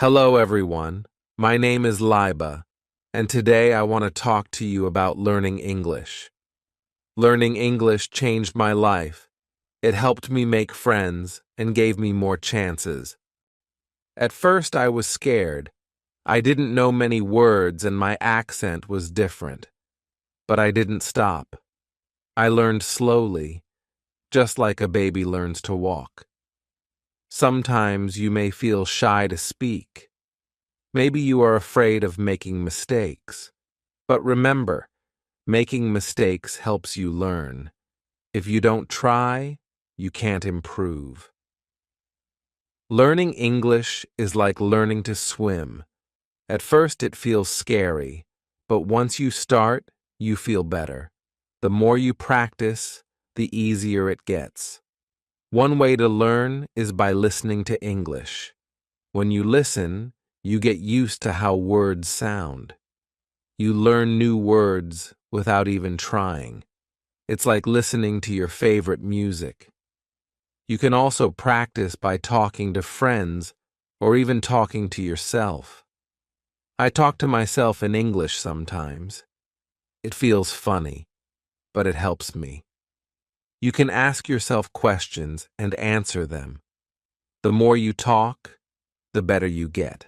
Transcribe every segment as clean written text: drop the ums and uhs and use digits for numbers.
Hello, everyone. My name is Liba, and today I want to talk to you about learning English. Learning English changed my life. It helped me make friends and gave me more chances. At first, I was scared. I didn't know many words and my accent was different. But I didn't stop. I learned slowly, just like a baby learns to walk. Sometimes you may feel shy to speak. Maybe you are afraid of making mistakes. But remember, making mistakes helps you learn. If you don't try, you can't improve. Learning English is like learning to swim. At first it feels scary, but once you start, you feel better. The more you practice, the easier it gets. One way to learn is by listening to English. When you listen, you get used to how words sound. You learn new words without even trying. It's like listening to your favorite music. You can also practice by talking to friends or even talking to yourself. I talk to myself in English sometimes. It feels funny, but it helps me. You can ask yourself questions and answer them. The more you talk, the better you get.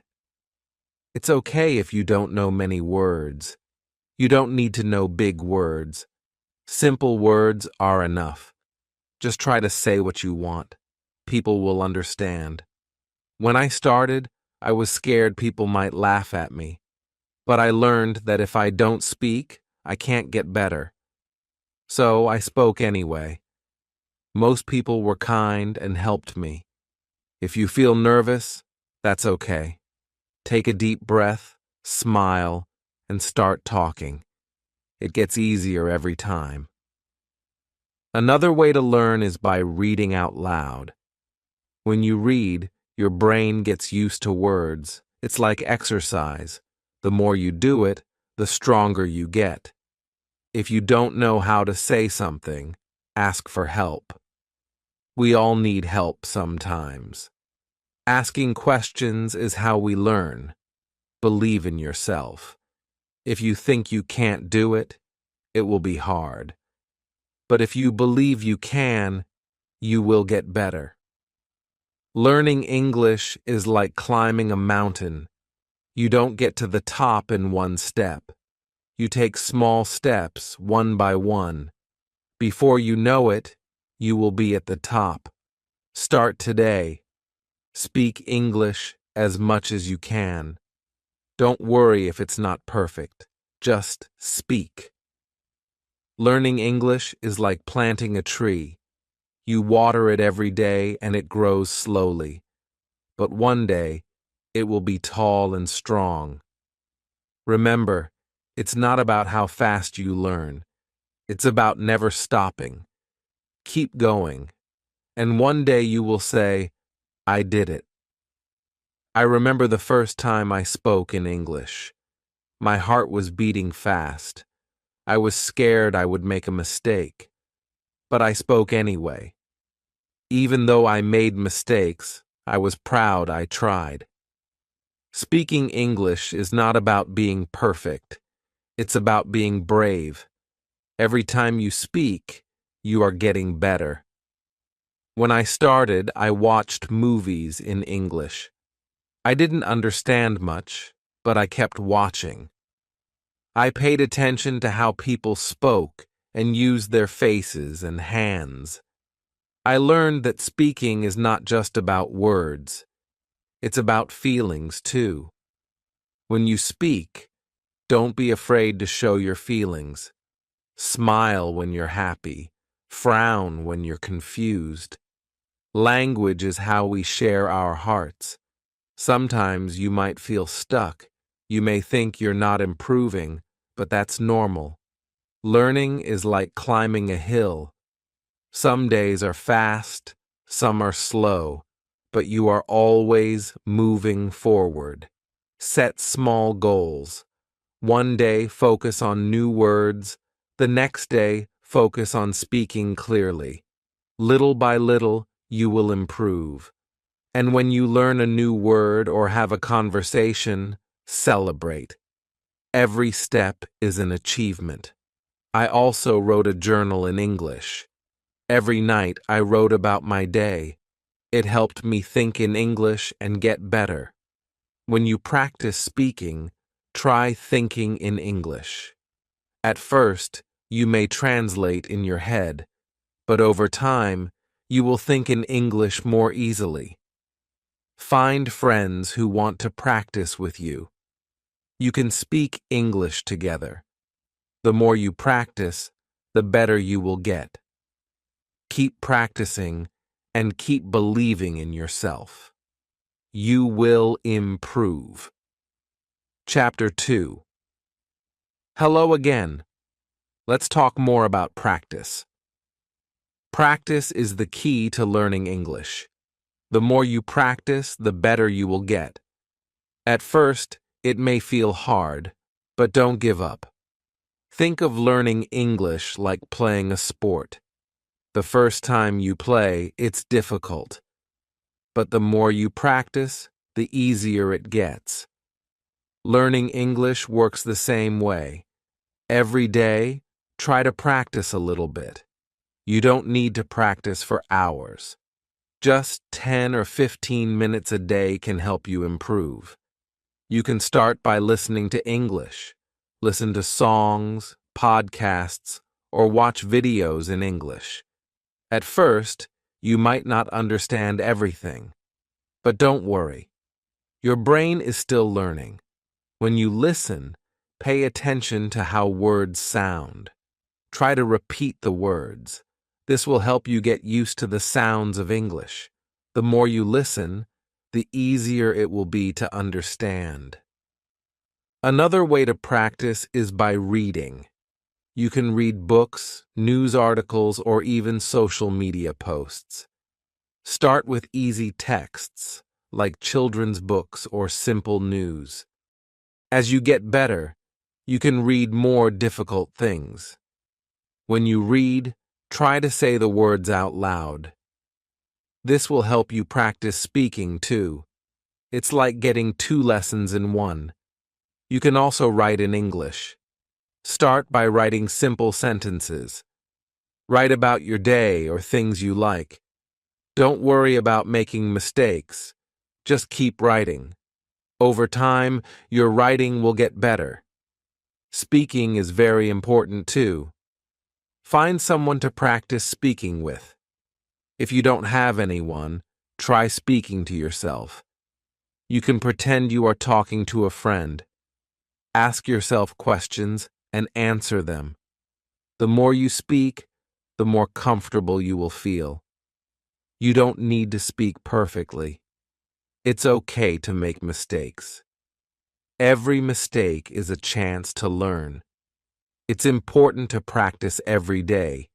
It's okay if you don't know many words. You don't need to know big words. Simple words are enough. Just try to say what you want. People will understand. When I started, I was scared people might laugh at me. But I learned that if I don't speak, I can't get better. So I spoke anyway. Most people were kind and helped me. If you feel nervous, that's okay. Take a deep breath, smile, and start talking. It gets easier every time. Another way to learn is by reading out loud. When you read, your brain gets used to words. It's like exercise. The more you do it, the stronger you get. If you don't know how to say something, ask for help. We all need help sometimes. Asking questions is how we learn. Believe in yourself. If you think you can't do it, it will be hard. But if you believe you can, you will get better. Learning English is like climbing a mountain. You don't get to the top in one step. You take small steps, one by one. Before you know it, you will be at the top. Start today. Speak English as much as you can. Don't worry if it's not perfect. Just speak. Learning English is like planting a tree. You water it every day and it grows slowly. But one day, it will be tall and strong. Remember, it's not about how fast you learn. It's about never stopping. Keep going. And one day you will say, I did it. I remember the first time I spoke in English. My heart was beating fast. I was scared I would make a mistake. But I spoke anyway. Even though I made mistakes, I was proud I tried. Speaking English is not about being perfect. It's about being brave. Every time you speak, you are getting better. When I started, I watched movies in English. I didn't understand much, but I kept watching. I paid attention to how people spoke and used their faces and hands. I learned that speaking is not just about words. It's about feelings, too. When you speak, don't be afraid to show your feelings. Smile when you're happy. Frown when you're confused. Language is how we share our hearts. Sometimes you might feel stuck. You may think you're not improving, but that's normal. Learning is like climbing a hill. Some days are fast, some are slow, but you are always moving forward. Set small goals. One day, focus on new words. The next day, focus on speaking clearly. Little by little, you will improve. And when you learn a new word or have a conversation, celebrate. Every step is an achievement. I also wrote a journal in English. Every night I wrote about my day. It helped me think in English and get better. When you practice speaking, try thinking in English. At first, you may translate in your head, but over time, you will think in English more easily. Find friends who want to practice with you. You can speak English together. The more you practice, the better you will get. Keep practicing and keep believing in yourself. You will improve. Chapter 2. Hello again. Let's talk more about practice. Practice is the key to learning English. The more you practice, the better you will get. At first, it may feel hard, but don't give up. Think of learning English like playing a sport. The first time you play, it's difficult. But the more you practice, the easier it gets. Learning English works the same way. Every day, try to practice a little bit. You don't need to practice for hours. Just 10 or 15 minutes a day can help you improve. You can start by listening to English. Listen to songs, podcasts, or watch videos in English. At first, you might not understand everything. But don't worry. Your brain is still learning. When you listen, pay attention to how words sound. Try to repeat the words. This will help you get used to the sounds of English. The more you listen, the easier it will be to understand. Another way to practice is by reading. You can read books, news articles, or even social media posts. Start with easy texts, like children's books or simple news. As you get better, you can read more difficult things. When you read, try to say the words out loud. This will help you practice speaking too. It's like getting 2 lessons in one. You can also write in English. Start by writing simple sentences. Write about your day or things you like. Don't worry about making mistakes. Just keep writing. Over time, your writing will get better. Speaking is very important too. Find someone to practice speaking with. If you don't have anyone, try speaking to yourself. You can pretend you are talking to a friend. Ask yourself questions and answer them. The more you speak, the more comfortable you will feel. You don't need to speak perfectly. It's okay to make mistakes. Every mistake is a chance to learn. It's important to practice every day,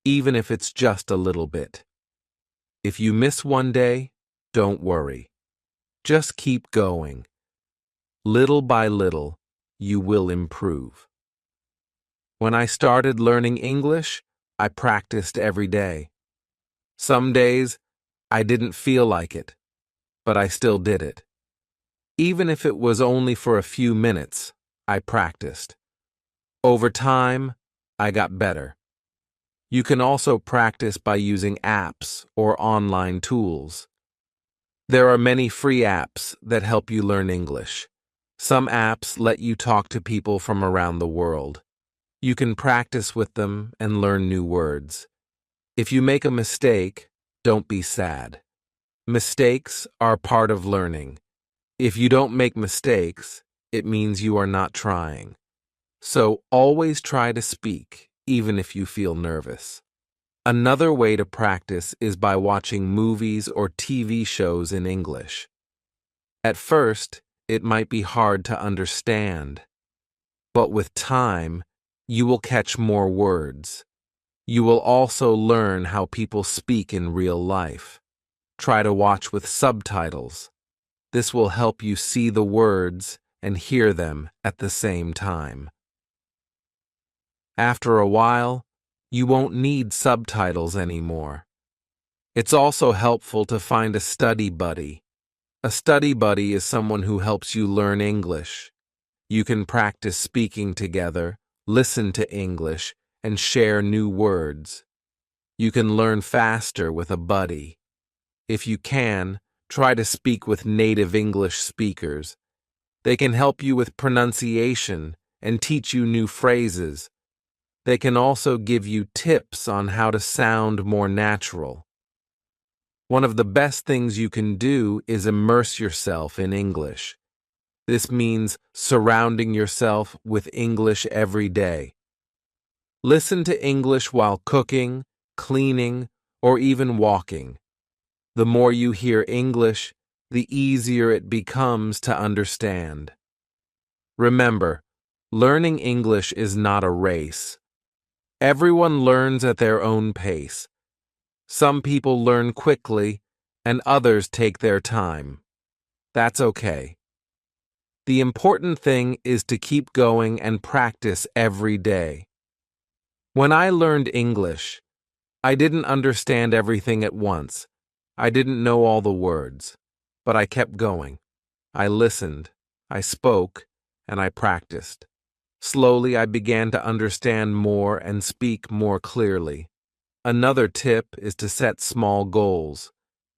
even if it's just a little bit. If you miss one day, don't worry. Just keep going. Little by little, you will improve. When I started learning English, I practiced every day. Some days, I didn't feel like it, but I still did it. Even if it was only for a few minutes, I practiced. Over time, I got better. You can also practice by using apps or online tools. There are many free apps that help you learn English. Some apps let you talk to people from around the world. You can practice with them and learn new words. If you make a mistake, don't be sad. Mistakes are part of learning. If you don't make mistakes, it means you are not trying. So always try to speak, even if you feel nervous. Another way to practice is by watching movies or TV shows in English. At first, it might be hard to understand, but with time, you will catch more words. You will also learn how people speak in real life. Try to watch with subtitles. This will help you see the words and hear them at the same time. After a while, you won't need subtitles anymore. It's also helpful to find a study buddy. A study buddy is someone who helps you learn English. You can practice speaking together, listen to English, and share new words. You can learn faster with a buddy. If you can, try to speak with native English speakers. They can help you with pronunciation and teach you new phrases. They can also give you tips on how to sound more natural. One of the best things you can do is immerse yourself in English. This means surrounding yourself with English every day. Listen to English while cooking, cleaning, or even walking. The more you hear English, the easier it becomes to understand. Remember, learning English is not a race. Everyone learns at their own pace. Some people learn quickly, and others take their time. That's okay. The important thing is to keep going and practice every day. When I learned English, I didn't understand everything at once. I didn't know all the words, but I kept going. I listened, I spoke, and I practiced. Slowly, I began to understand more and speak more clearly. Another tip is to set small goals.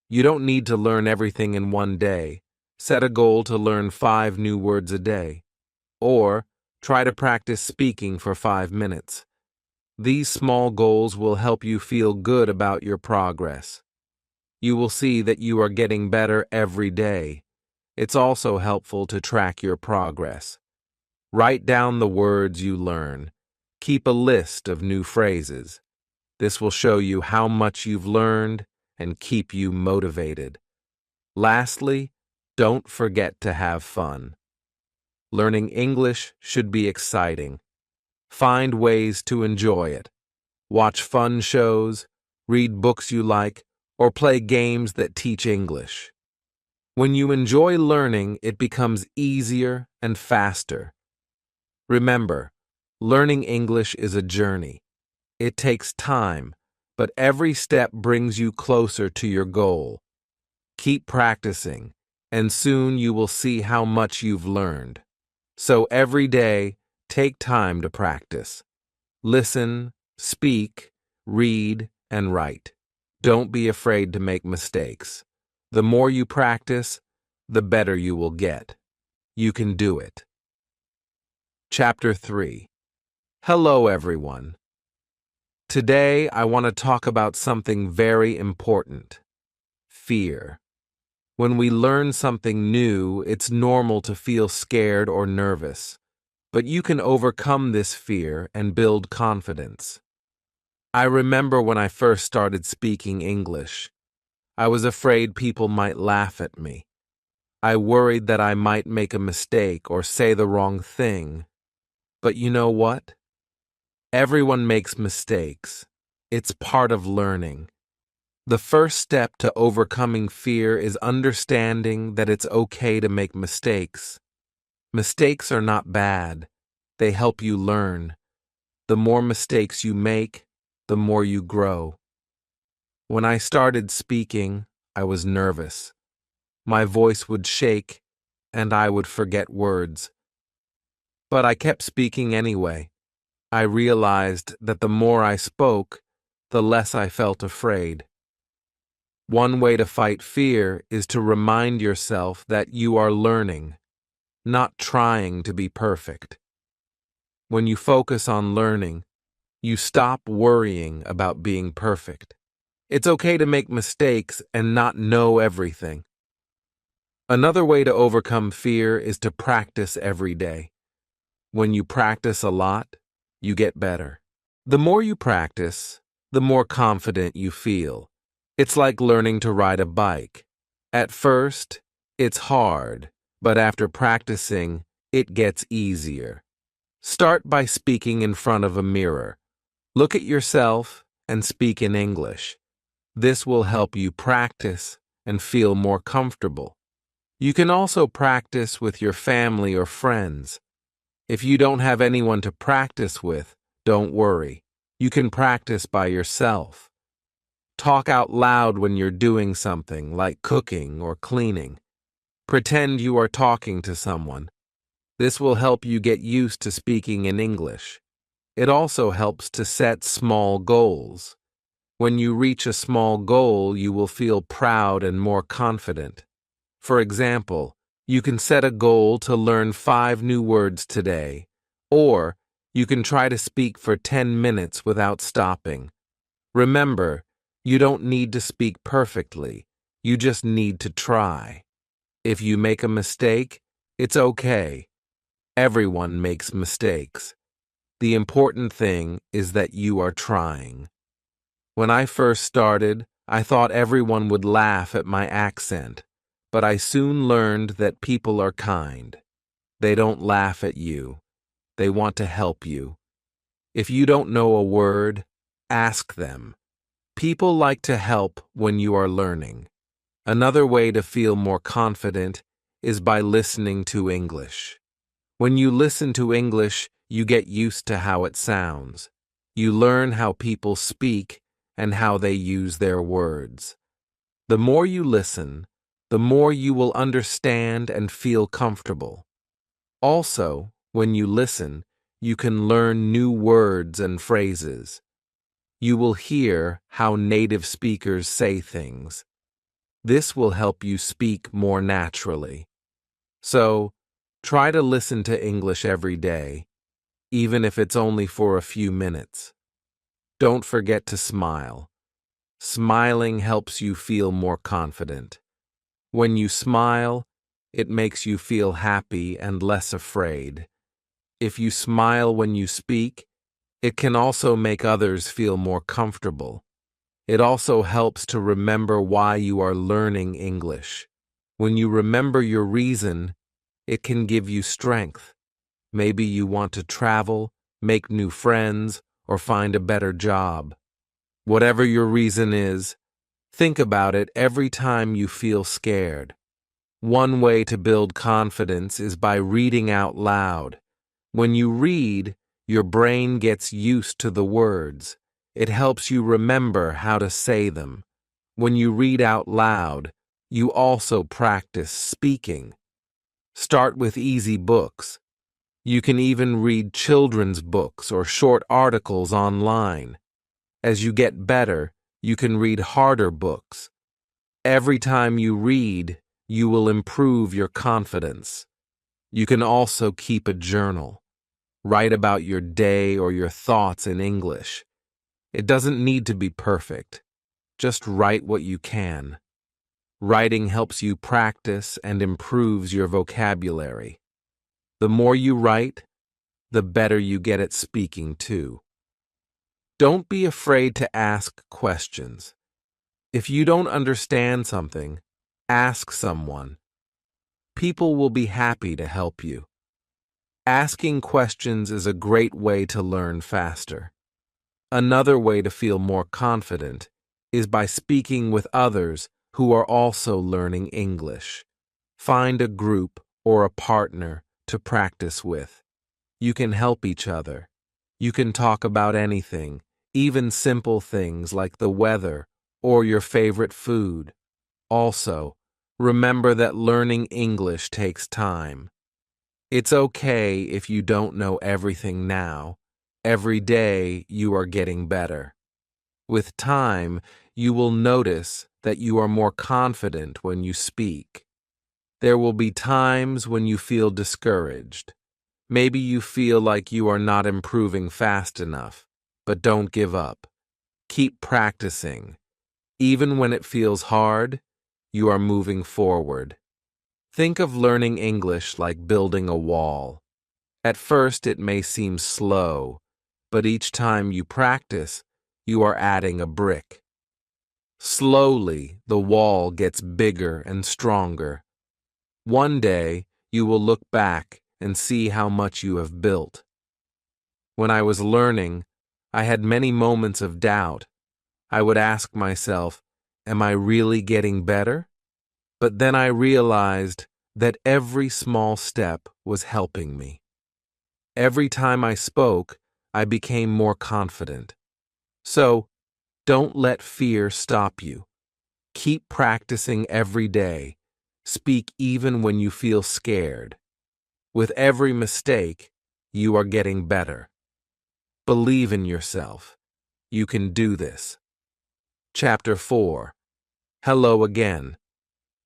You don't need to learn everything in one day. Set a goal to learn 5 new words a day. Or try to practice speaking for 5 minutes. These small goals will help you feel good about your progress. You will see that you are getting better every day. It's also helpful to track your progress. Write down the words you learn. Keep a list of new phrases. This will show you how much you've learned and keep you motivated. Lastly, don't forget to have fun. Learning English should be exciting. Find ways to enjoy it. Watch fun shows, read books you like, or play games that teach English. When you enjoy learning, it becomes easier and faster. Remember, learning English is a journey. It takes time, but every step brings you closer to your goal. Keep practicing, and soon you will see how much you've learned. So every day, take time to practice. Listen, speak, read, and write. Don't be afraid to make mistakes. The more you practice, the better you will get. You can do it. Chapter 3. Hello, everyone. Today, I want to talk about something very important: fear. When we learn something new, it's normal to feel scared or nervous, but you can overcome this fear and build confidence. I remember when I first started speaking English. I was afraid people might laugh at me. I worried that I might make a mistake or say the wrong thing. But you know what? Everyone makes mistakes. It's part of learning. The first step to overcoming fear is understanding that it's okay to make mistakes. Mistakes are not bad. They help you learn. The more mistakes you make, the more you grow. When I started speaking, I was nervous. My voice would shake, and I would forget words. But I kept speaking anyway. I realized that the more I spoke, the less I felt afraid. One way to fight fear is to remind yourself that you are learning, not trying to be perfect. When you focus on learning, you stop worrying about being perfect. It's okay to make mistakes and not know everything. Another way to overcome fear is to practice every day. When you practice a lot, you get better. The more you practice, the more confident you feel. It's like learning to ride a bike. At first, it's hard, but after practicing, it gets easier. Start by speaking in front of a mirror. Look at yourself and speak in English. This will help you practice and feel more comfortable. You can also practice with your family or friends. If you don't have anyone to practice with, don't worry. You can practice by yourself. Talk out loud when you're doing something like cooking or cleaning. Pretend you are talking to someone. This will help you get used to speaking in English. It also helps to set small goals. When you reach a small goal, you will feel proud and more confident. For example, you can set a goal to learn 5 new words today, or you can try to speak for 10 minutes without stopping. Remember, you don't need to speak perfectly. You just need to try. If you make a mistake, it's okay. Everyone makes mistakes. The important thing is that you are trying. When I first started, I thought everyone would laugh at my accent, but I soon learned that people are kind. They don't laugh at you. They want to help you. If you don't know a word, ask them. People like to help when you are learning. Another way to feel more confident is by listening to English. When you listen to English, you get used to how it sounds. You learn how people speak and how they use their words. The more you listen, the more you will understand and feel comfortable. Also, when you listen, you can learn new words and phrases. You will hear how native speakers say things. This will help you speak more naturally. So, try to listen to English every day, even if it's only for a few minutes. Don't forget to smile. Smiling helps you feel more confident. When you smile, it makes you feel happy and less afraid. If you smile when you speak, it can also make others feel more comfortable. It also helps to remember why you are learning English. When you remember your reason, it can give you strength. Maybe you want to travel, make new friends, or find a better job. Whatever your reason is, think about it every time you feel scared. One way to build confidence is by reading out loud. When you read, your brain gets used to the words. It helps you remember how to say them. When you read out loud, you also practice speaking. Start with easy books. You can even read children's books or short articles online. As you get better, you can read harder books. Every time you read, you will improve your confidence. You can also keep a journal. Write about your day or your thoughts in English. It doesn't need to be perfect. Just write what you can. Writing helps you practice and improves your vocabulary. The more you write, the better you get at speaking too. Don't be afraid to ask questions. If you don't understand something, ask someone. People will be happy to help you. Asking questions is a great way to learn faster. Another way to feel more confident is by speaking with others who are also learning English. Find a group or a partner to practice with. You can help each other. You can talk about anything, even simple things like the weather or your favorite food. Also, remember that learning English takes time. It's okay if you don't know everything now. Every day you are getting better. With time, you will notice that you are more confident when you speak. There will be times when you feel discouraged. Maybe you feel like you are not improving fast enough, but don't give up. Keep practicing. Even when it feels hard, you are moving forward. Think of learning English like building a wall. At first, it may seem slow, but each time you practice, you are adding a brick. Slowly, the wall gets bigger and stronger. One day, you will look back and see how much you have built. When I was learning, I had many moments of doubt. I would ask myself, am I really getting better? But then I realized that every small step was helping me. Every time I spoke, I became more confident. So, Don't let fear stop you. Keep practicing every day. Speak even when you feel scared. With every mistake, you are getting better. Believe in yourself. You can do this. Chapter 4. Hello again.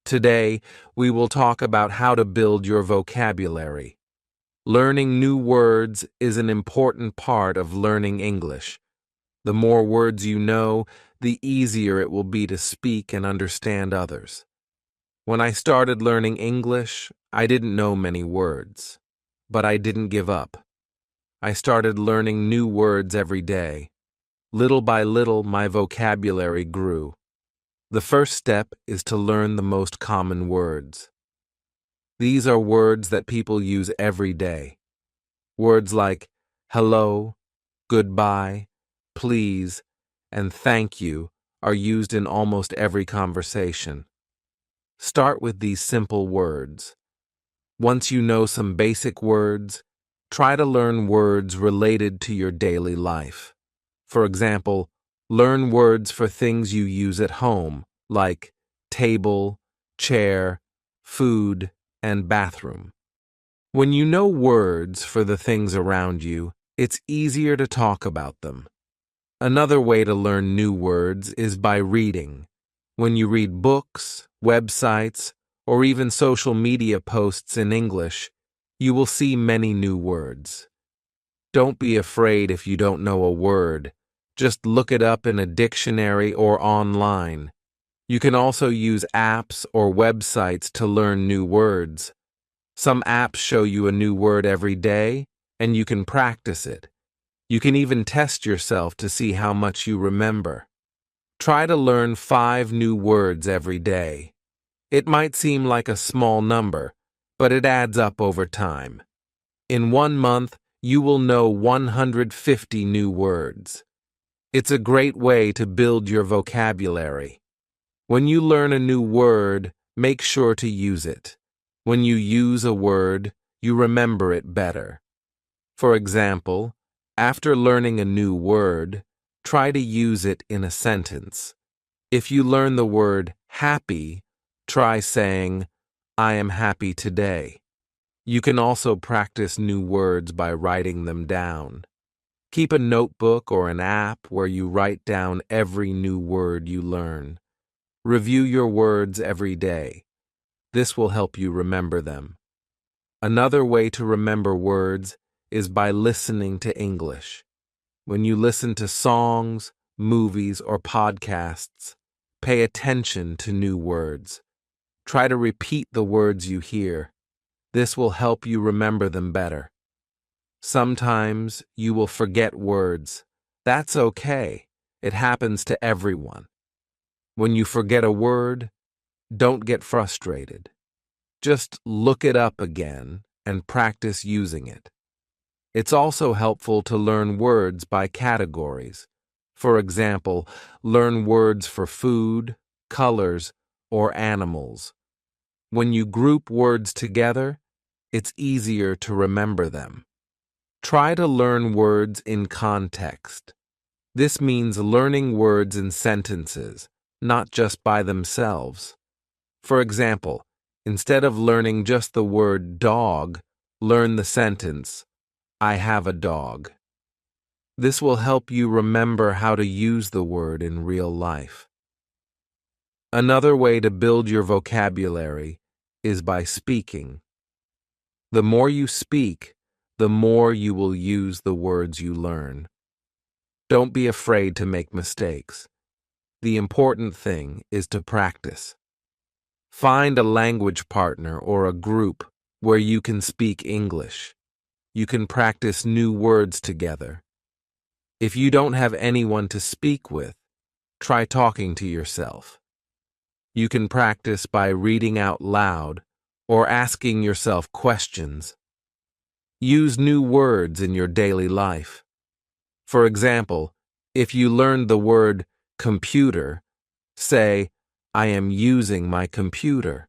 Today, we will talk about how to build your vocabulary. Learning new words is an important part of learning English. The more words you know, the easier it will be to speak and understand others. When I started learning English, I didn't know many words, but I didn't give up. I started learning new words every day. Little by little, my vocabulary grew. The first step is to learn the most common words. These are words that people use every day. Words like hello, goodbye, please, and thank you are used in almost every conversation. Start with these simple words. Once you know some basic words, try to learn words related to your daily life. For example, learn words for things you use at home, like table, chair, food, and bathroom. When you know words for the things around you, it's easier to talk about them. Another way to learn new words is by reading. When you read books, websites, or even social media posts in English, you will see many new words. Don't be afraid if you don't know a word. Just look it up in a dictionary or online. You can also use apps or websites to learn new words. Some apps show you a new word every day, and you can practice it. You can even test yourself to see how much you remember. Try to learn 5 new words every day. It might seem like a small number, but it adds up over time. In 1 month, you will know 150 new words. It's a great way to build your vocabulary. When you learn a new word, make sure to use it. When you use a word, you remember it better. For example, after learning a new word, try to use it in a sentence. If you learn the word happy, try saying, I am happy today. You can also practice new words by writing them down. Keep a notebook or an app where you write down every new word you learn. Review your words every day. This will help you remember them. Another way to remember words is by listening to English. When you listen to songs, movies, or podcasts, pay attention to new words. Try to repeat the words you hear. This will help you remember them better. Sometimes you will forget words. That's okay. It happens to everyone. When you forget a word, don't get frustrated. Just look it up again and practice using it. It's also helpful to learn words by categories. For example, learn words for food, colors, or animals. When you group words together, it's easier to remember them. Try to learn words in context. This means learning words in sentences, not just by themselves. For example, instead of learning just the word dog, learn the sentence, I have a dog. This will help you remember how to use the word in real life. Another way to build your vocabulary is by speaking. The more you speak, the more you will use the words you learn. Don't be afraid to make mistakes. The important thing is to practice. Find a language partner or a group where you can speak English. You can practice new words together. If you don't have anyone to speak with, try talking to yourself. You can practice by reading out loud or asking yourself questions. Use new words in your daily life. For example, if you learned the word computer, say, I am using my computer.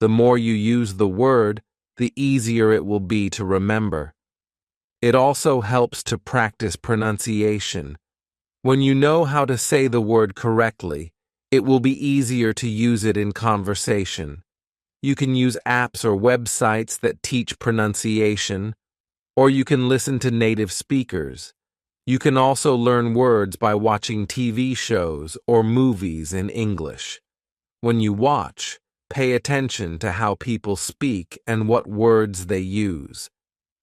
The more you use the word, the easier it will be to remember. It also helps to practice pronunciation. When you know how to say the word correctly, it will be easier to use it in conversation. You can use apps or websites that teach pronunciation, or you can listen to native speakers. You can also learn words by watching TV shows or movies in English. When you watch, pay attention to how people speak and what words they use.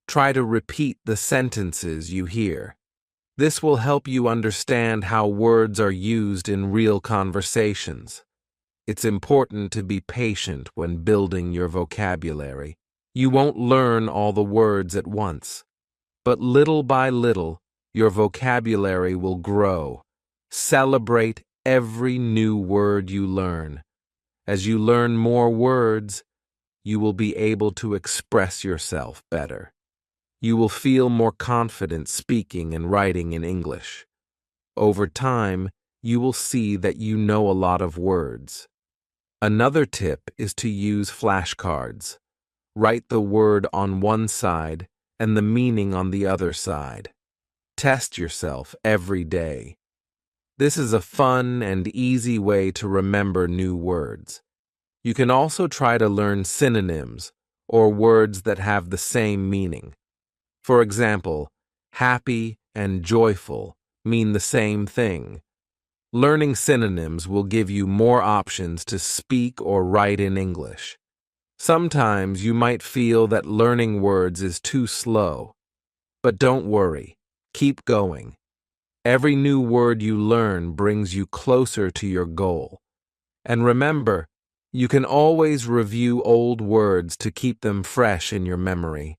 Try to repeat the sentences you hear. This will help you understand how words are used in real conversations. It's important to be patient when building your vocabulary. You won't learn all the words at once, but little by little, your vocabulary will grow. Celebrate every new word you learn. As you learn more words, you will be able to express yourself better. You will feel more confident speaking and writing in English. Over time, you will see that you know a lot of words. Another tip is to use flashcards. Write the word on one side and the meaning on the other side. Test yourself every day. This is a fun and easy way to remember new words. You can also try to learn synonyms or words that have the same meaning. For example, happy and joyful mean the same thing. Learning synonyms will give you more options to speak or write in English. Sometimes you might feel that learning words is too slow, but don't worry, keep going. Every new word you learn brings you closer to your goal. And remember, you can always review old words to keep them fresh in your memory.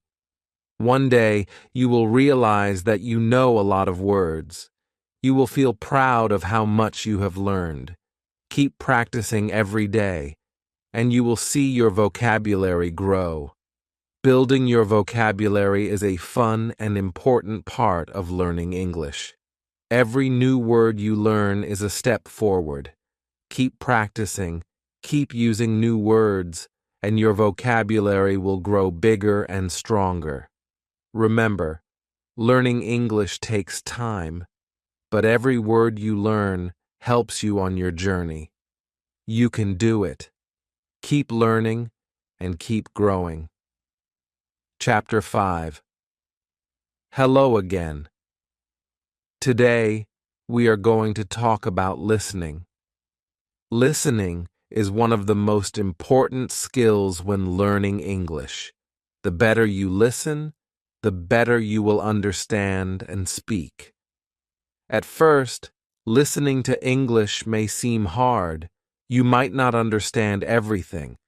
One day, you will realize that you know a lot of words. You will feel proud of how much you have learned. Keep practicing every day, and you will see your vocabulary grow. Building your vocabulary is a fun and important part of learning English. Every new word you learn is a step forward. Keep practicing, keep using new words, and your vocabulary will grow bigger and stronger. Remember, learning English takes time, but every word you learn helps you on your journey. You can do it. Keep learning and keep growing. Chapter 5. Hello again. Today, we are going to talk about listening. Listening is one of the most important skills when learning English. The better you listen, the better you will understand and speak. At first, listening to English may seem hard. You might not understand everything,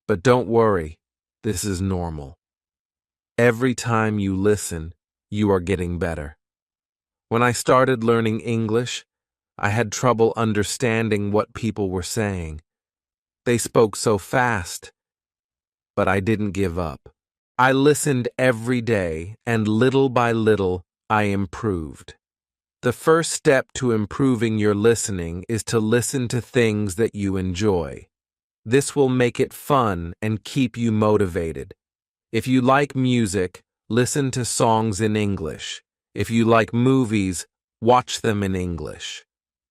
but don't worry, this is normal. Every time you listen, you are getting better. When I started learning English, I had trouble understanding what people were saying. They spoke so fast, but I didn't give up. I listened every day, and little by little, I improved. The first step to improving your listening is to listen to things that you enjoy. This will make it fun and keep you motivated. If you like music, listen to songs in English. If you like movies, watch them in English.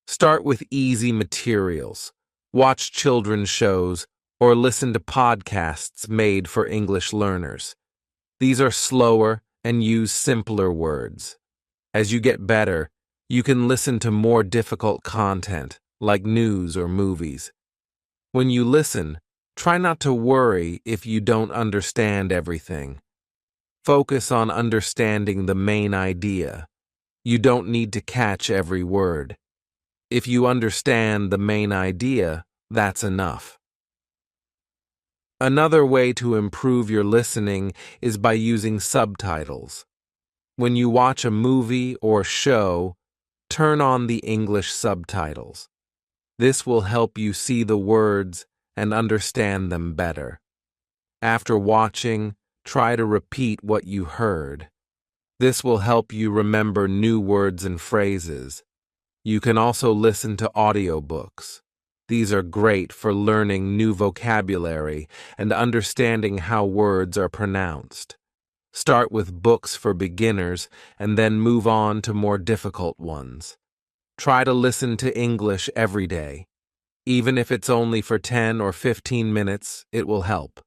Start with easy materials. Watch children's shows or listen to podcasts made for English learners. These are slower and use simpler words. As you get better, you can listen to more difficult content, like news or movies. When you listen, try not to worry if you don't understand everything. Focus on understanding the main idea. You don't need to catch every word. If you understand the main idea, that's enough. Another way to improve your listening is by using subtitles. When you watch a movie or show, turn on the English subtitles. This will help you see the words and understand them better. After watching, try to repeat what you heard. This will help you remember new words and phrases. You can also listen to audiobooks. These are great for learning new vocabulary and understanding how words are pronounced. Start with books for beginners and then move on to more difficult ones. Try to listen to English every day. Even if it's only for 10 or 15 minutes, it will help.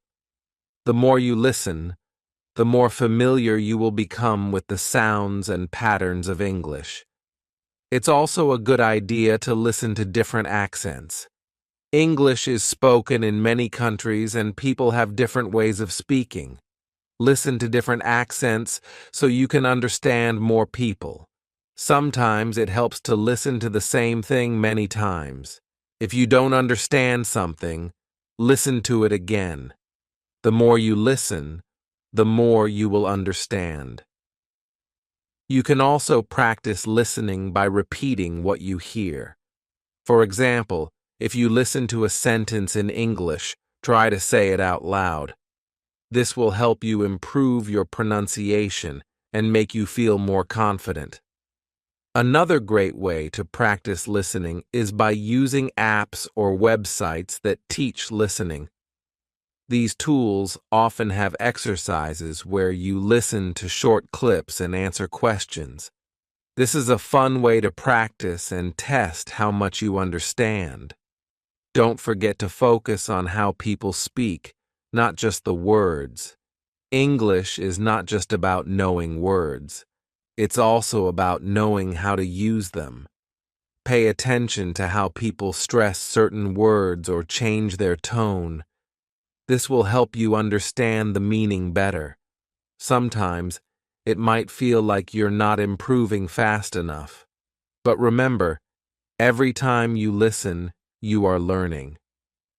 The more you listen, the more familiar you will become with the sounds and patterns of English. It's also a good idea to listen to different accents. English is spoken in many countries and people have different ways of speaking. Listen to different accents so you can understand more people. Sometimes it helps to listen to the same thing many times. If you don't understand something, listen to it again. The more you listen, the more you will understand. You can also practice listening by repeating what you hear. For example, if you listen to a sentence in English, try to say it out loud. This will help you improve your pronunciation and make you feel more confident. Another great way to practice listening is by using apps or websites that teach listening. These tools often have exercises where you listen to short clips and answer questions. This is a fun way to practice and test how much you understand. Don't forget to focus on how people speak, not just the words. English is not just about knowing words. It's also about knowing how to use them. Pay attention to how people stress certain words or change their tone. This will help you understand the meaning better. Sometimes, it might feel like you're not improving fast enough. But remember, every time you listen, you are learning.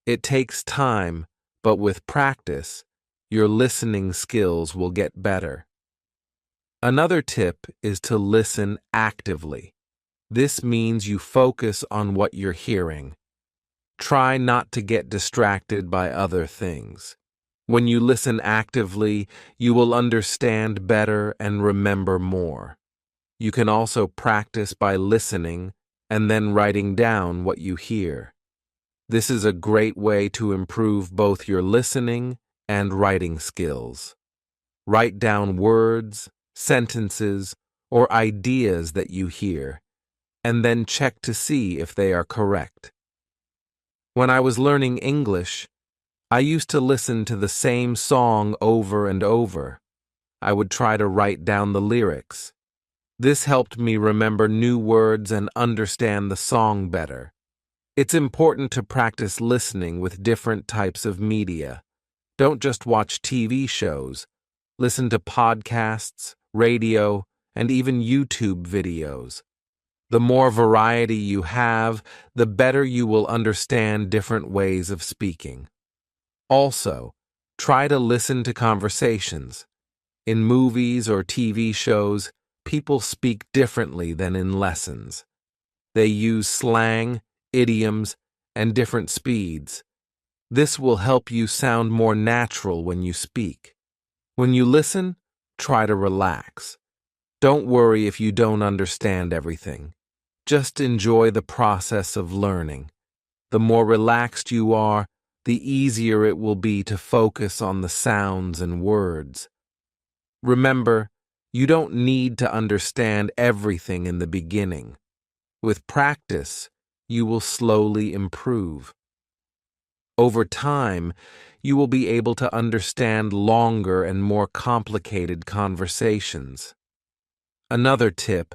It takes time, but with practice, your listening skills will get better. Another tip is to listen actively. This means you focus on what you're hearing. Try not to get distracted by other things. When you listen actively, you will understand better and remember more. You can also practice by listening and then writing down what you hear. This is a great way to improve both your listening and writing skills. Write down words, sentences, or ideas that you hear, and then check to see if they are correct. When I was learning English, I used to listen to the same song over and over. I would try to write down the lyrics. This helped me remember new words and understand the song better. It's important to practice listening with different types of media. Don't just watch TV shows. Listen to podcasts, radio, and even YouTube videos. The more variety you have, the better you will understand different ways of speaking. Also, try to listen to conversations. In movies or TV shows, people speak differently than in lessons. They use slang, idioms, and different speeds. This will help you sound more natural when you speak. When you listen, try to relax. Don't worry if you don't understand everything. Just enjoy the process of learning. The more relaxed you are, the easier it will be to focus on the sounds and words. Remember, you don't need to understand everything in the beginning. With practice, you will slowly improve. Over time, you will be able to understand longer and more complicated conversations. Another tip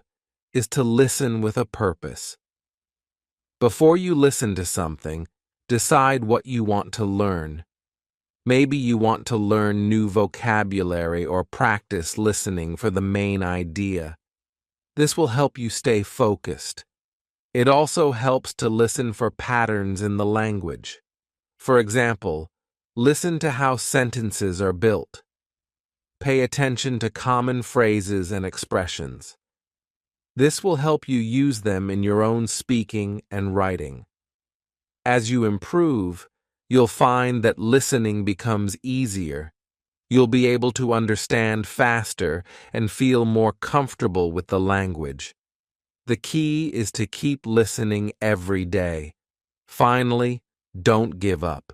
is to listen with a purpose. Before you listen to something, decide what you want to learn. Maybe you want to learn new vocabulary or practice listening for the main idea. This will help you stay focused. It also helps to listen for patterns in the language. For example, listen to how sentences are built. Pay attention to common phrases and expressions. This will help you use them in your own speaking and writing. As you improve, you'll find that listening becomes easier. You'll be able to understand faster and feel more comfortable with the language. The key is to keep listening every day. Finally, don't give up.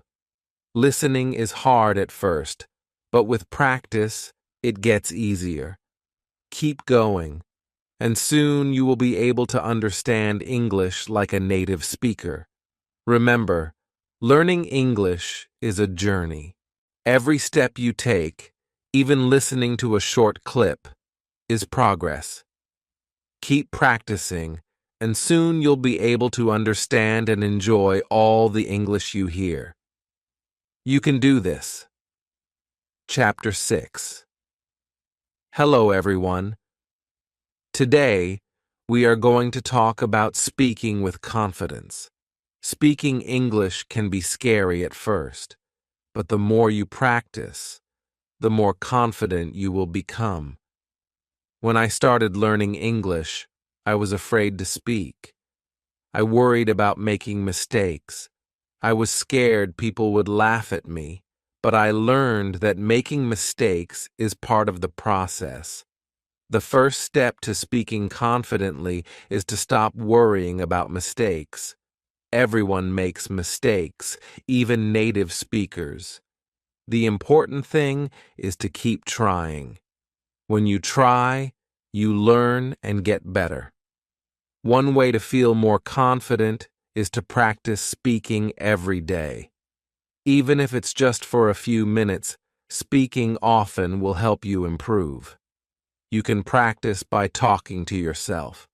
Listening is hard at first, but with practice, it gets easier. Keep going. and soon you will be able to understand English like a native speaker. Remember, learning English is a journey. Every step you take, even listening to a short clip, is progress. Keep practicing, and soon you'll be able to understand and enjoy all the English you hear. You can do this. Chapter 6. Hello, everyone. Today, we are going to talk about speaking with confidence. Speaking English can be scary at first, but the more you practice, the more confident you will become. When I started learning English, I was afraid to speak. I worried about making mistakes. I was scared people would laugh at me, but I learned that making mistakes is part of the process. The first step to speaking confidently is to stop worrying about mistakes. Everyone makes mistakes, even native speakers. The important thing is to keep trying. When you try, you learn and get better. One way to feel more confident is to practice speaking every day. Even if it's just for a few minutes, speaking often will help you improve. You can practice by talking to yourself.